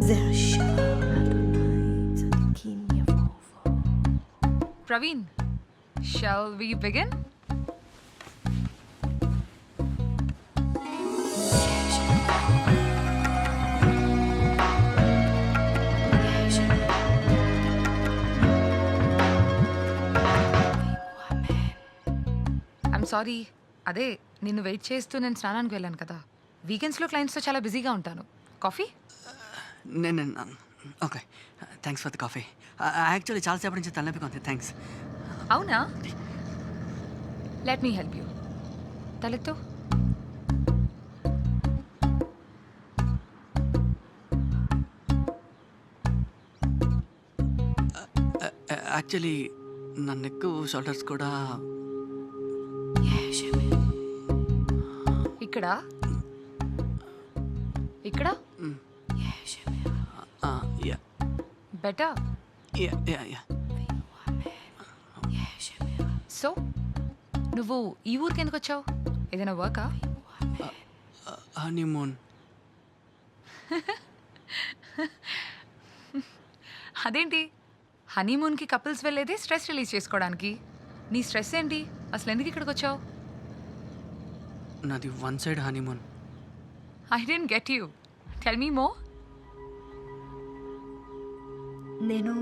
Sehr schön. Praveen, shall we begin? I'm sorry, అదే నిన్ను wait చేస్తూ నేను స్నానానికి వెళ్ళాను కదా. వీకెండ్స్లో క్లయింట్స్తో చాలా బిజీగా ఉంటాను. కాఫీ? నేను okay, thanks for the coffee. Actually చాలాసేపటి నుంచి తలనొప్పిగా ఉంది. థ్యాంక్స్. అవునా? Let me help you. తలెత్తు. యాక్చువల్లీ నా నెక్ షోల్డర్స్ కూడా ఇక్కడ ఇక్కడ yeah better. Yeah yeah yeah. So నువ్వు ఈ ఊరికి ఎందుకు వచ్చావు? ఏదైనా వర్కా? హనీమూన్. అదేంటి, హనీమూన్కి కపుల్స్ వెళ్ళేది స్ట్రెస్ రిలీజ్ చేసుకోవడానికి. నీ స్ట్రెస్ ఏంటి? అసలు ఎందుకు ఇక్కడికి వచ్చావు? నాది one side honeymoon. I didn't get you. Tell me more. నేను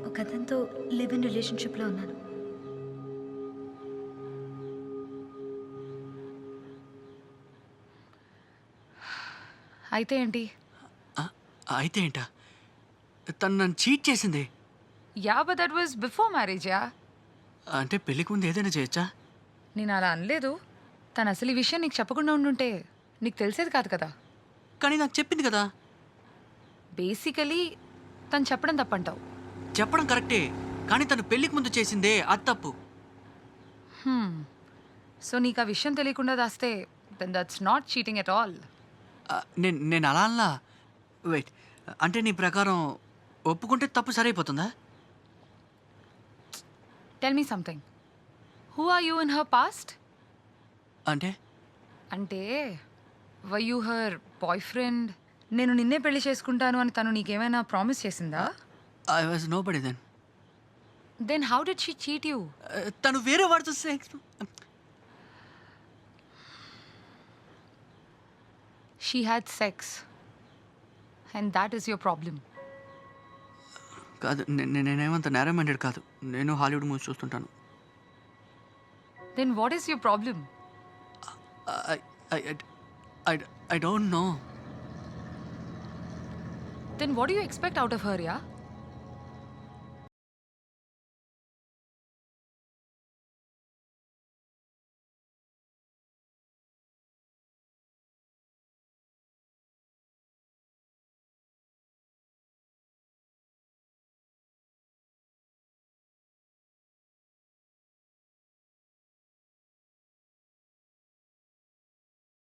ఒక అతనితో లివ్ ఇన్ రిలేషన్షిప్లో ఉన్నాను. అయితే ఏంటి? అయితే ఏంటా? తను నన్ను చీట్ చేసింది. Yeah, but that was before marriage. Yeah, అంటే పెళ్ళికి ముందు ఏదైనా చేయొచ్చా? నేను అలా అనలేదు. తను అసలు ఈ విషయం నీకు చెప్పకుండా ఉండుంటే నీకు తెలిసేది కాదు కదా. కానీ నాకు చెప్పింది కదా. బేసికలీ తను చెప్పడం తప్పంటావు. చెప్పడం కరెక్టే, కానీ తను పెళ్ళికి ముందు చేసిందే అది తప్పు. సో నీకు ఆ విషయం తెలియకుండా దాస్తే then that's not cheating at all. నేను అలా అలా వెయిట్, అంటే నీ ప్రకారం ఒప్పుకుంటే తప్పు సరైపోతుందా? Tell me something. Who are you in her past? అంటే why you her boyfriend? నేను నిన్నే పెళ్లి చేసుకుంటాను అని తను నీకేమైనా ప్రామిస్ చేసిందా? I was nobody then. Then how did she cheat you? తను వేరే వాడితో sex. She had sex. And that is your problem. కాదు, నేనేమంత నేరో మైండెడ్ కాదు. నేను హాలీవుడ్ మూవీస్ చూస్తుంటాను. Then what is your problem? I don't know. Then what do you expect out of her, yeah?